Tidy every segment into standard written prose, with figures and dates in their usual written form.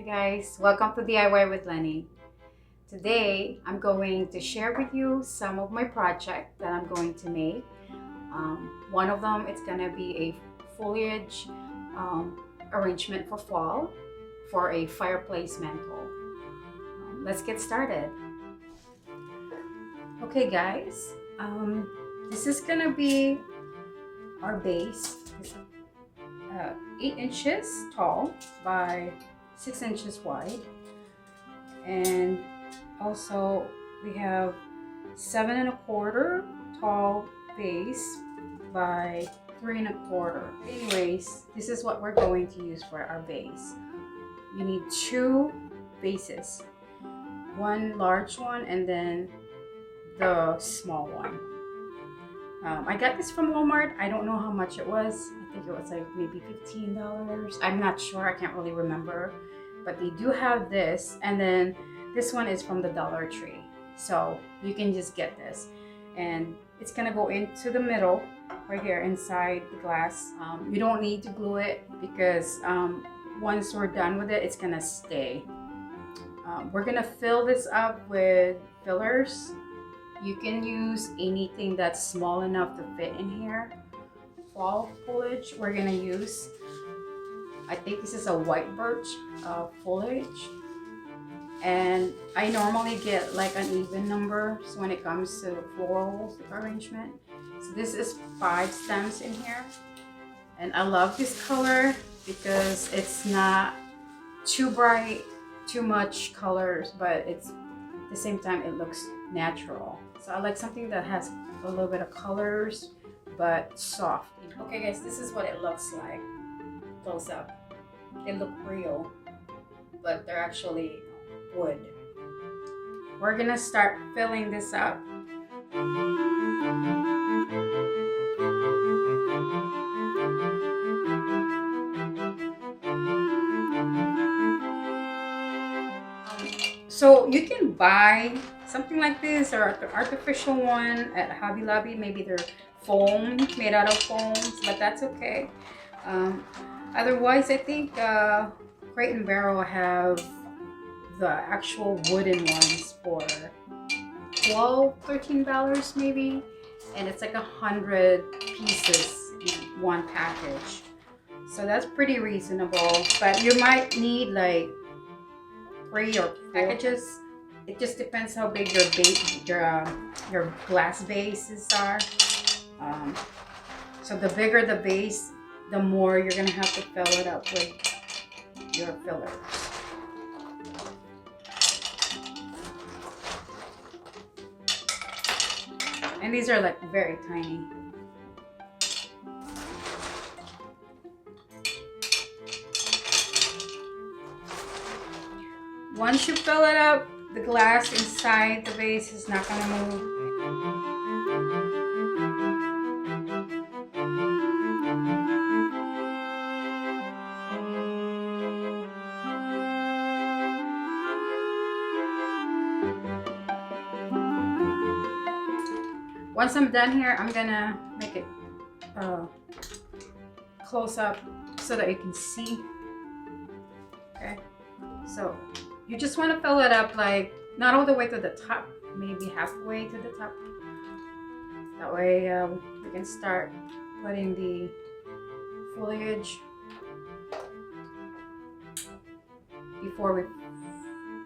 Guys, welcome to DIY with Lenny. Today I'm going to share with you some of my projects that I'm going to make. One of them it's gonna be a foliage arrangement for fall for a fireplace mantle. Let's get started. Okay guys, this is gonna be our base. It's 8 inches tall by 6 inches wide, and also we have 7 1/4 tall base by 3 1/4. Anyways, this is what we're going to use for our base. You need 2 bases, one large one and then the small one. I got this from Walmart. I don't know how much it was. I think it was like maybe $15. I'm not sure. I can't really remember. But they do have this. And then this one is from the Dollar Tree. So you can just get this. And it's going to go into the middle right here inside the glass. You don't need to glue it because once we're done with it, it's going to stay. We're going to fill this up with fillers. You can use anything that's small enough to fit in here. Fall foliage we're gonna use. I think this is a white birch foliage. And I normally get like an even number when it comes to floral arrangement. So this is 5 stems in here. And I love this color because it's not too bright, too much colors, but it's at the same time it looks natural. So I like something that has a little bit of colors but soft. Okay guys, this is what it looks like close up. They look real, but they're actually wood. We're gonna start filling this up. So you can buy something like this or an artificial one at Hobby Lobby. Maybe they're foam, made out of foams, but that's okay. Otherwise, I think Crate & Barrel have the actual wooden ones for $12, $13 maybe, and it's like 100 pieces in one package. So that's pretty reasonable, but you might need like 3 or 4 packages. It just depends how big your glass bases are. So the bigger the base, the more you're gonna have to fill it up with your fillers. And these are like very tiny. Once you fill it up, the glass inside the vase is not going to move. Once I'm done here, I'm going to make it close up so that you can see. Okay, so you just want to fill it up, like not all the way to the top, maybe halfway to the top. That way we can start putting the foliage before we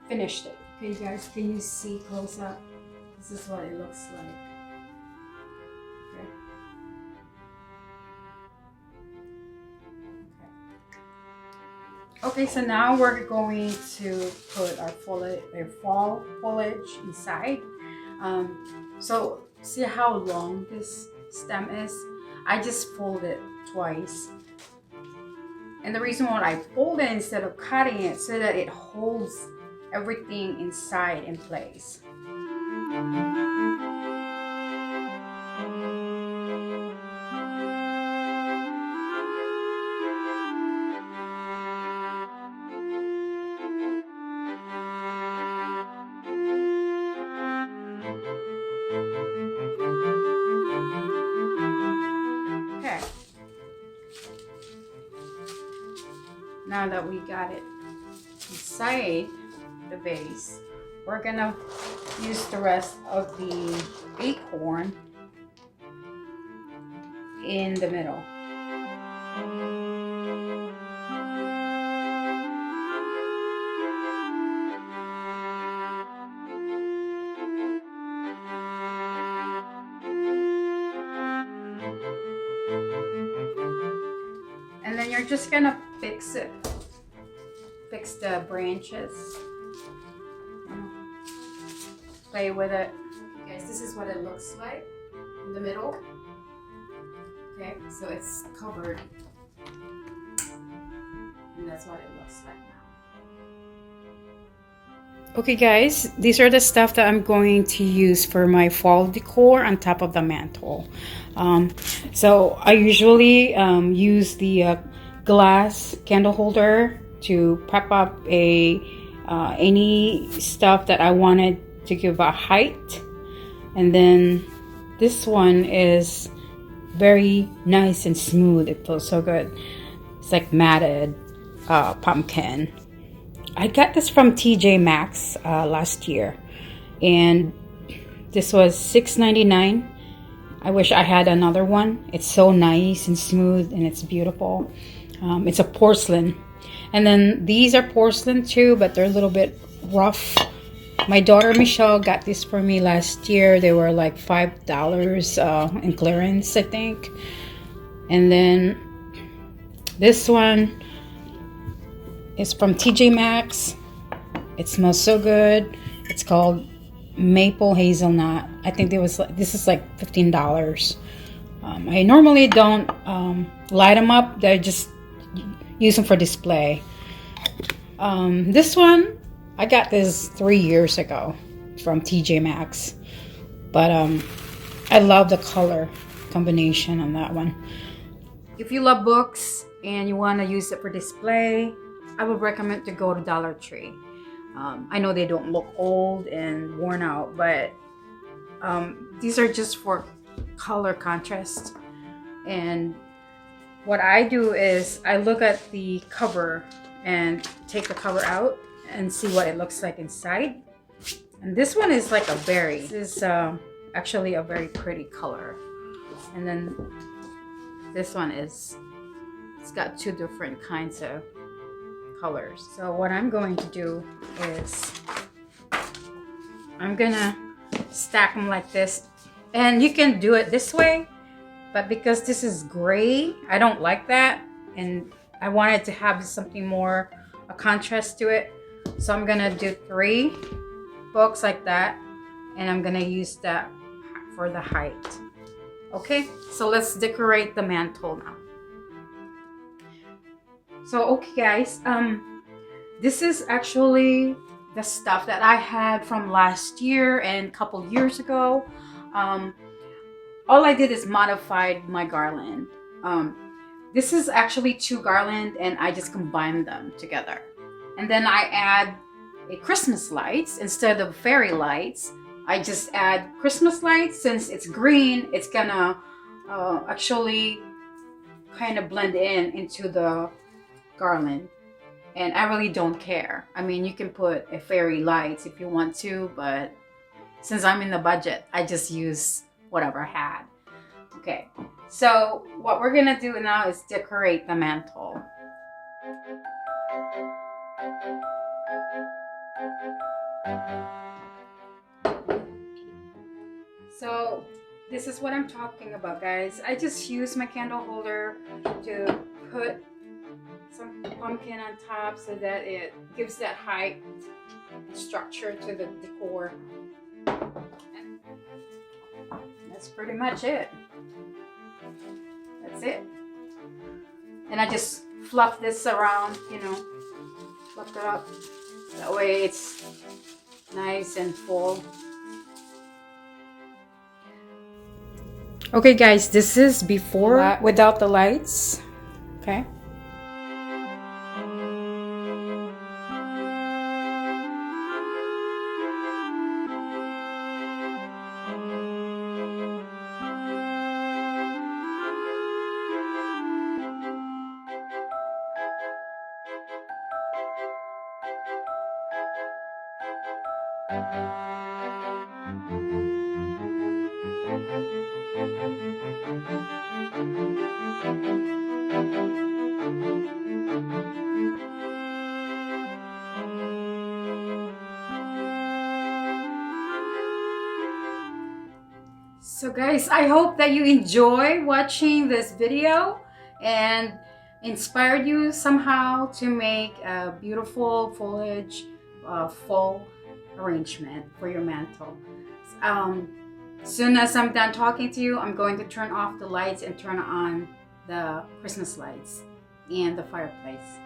finished it. Okay guys, can you see close up? This is what it looks like. Okay, so now we're going to put our fall foliage inside. So see how long this stem is? I just fold it twice. And the reason why I fold it instead of cutting it so that it holds everything inside in place. Now that we got it inside the vase, we're gonna use the rest of the acorn in the middle. And then you're just gonna fix it. Fix the branches. Play with it. Okay, guys, this is what it looks like in the middle. Okay, so it's covered. And that's what it looks like now. Okay guys, these are the stuff that I'm going to use for my fall decor on top of the mantle. So I usually use the glass candle holder to prep up any stuff that I wanted to give a height. And then this one is very nice and smooth. It feels so good. It's like matted pumpkin. I got this from TJ Maxx last year, and this was $6.99. I wish I had another one. It's so nice and smooth, and it's beautiful. It's a porcelain, and then these are porcelain too, but they're a little bit rough. My daughter Michelle got this for me last year. They were like $5 in clearance, I think. And then this one is from TJ Maxx. It smells so good. It's called Maple Hazelnut. I think this is like $15. I normally don't light them up. I just use them for display. This one, I got this 3 years ago from TJ Maxx. But I love the color combination on that one. If you love books and you want to use it for display, I would recommend to go to Dollar Tree. I know they don't look old and worn out, but these are just for color contrast. And what I do is I look at the cover and take the cover out and see what it looks like inside. And this one is like a berry. This is actually a very pretty color. And then this one it's got two different kinds of colors. So what I'm going to do is I'm gonna stack them like this, and you can do it this way, but because this is gray, I don't like that, and I wanted to have something more a contrast to it. So I'm gonna do 3 books like that, and I'm gonna use that for the height. Okay, so let's decorate the mantle now. So okay guys, this is actually the stuff that I had from last year and a couple years ago. All I did is modified my garland. This is actually 2 garland, and I just combined them together. And then I add a Christmas lights instead of fairy lights. I just add Christmas lights. Since it's green, it's gonna actually kind of blend into the garland, and I really don't care. I mean, you can put a fairy lights if you want to, but since I'm in the budget, I just use whatever I had. Okay, so what we're gonna do now is decorate the mantle. So this is what I'm talking about, guys. I just use my candle holder to put some pumpkin on top so that it gives that height and structure to the decor. And that's pretty much it. That's it. And I just fluff this around, you know, fluff it up. That way it's nice and full. Okay guys, this is before without the lights. Okay. So guys, I hope that you enjoy watching this video and inspired you somehow to make a beautiful foliage fall arrangement for your mantle. Um, soon as I'm done talking to you, I'm going to turn off the lights and turn on the Christmas lights and the fireplace.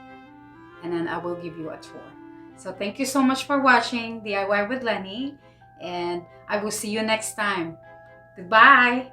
And then I will give you a tour. So thank you so much for watching DIY with Lenny, and I will see you next time. Goodbye.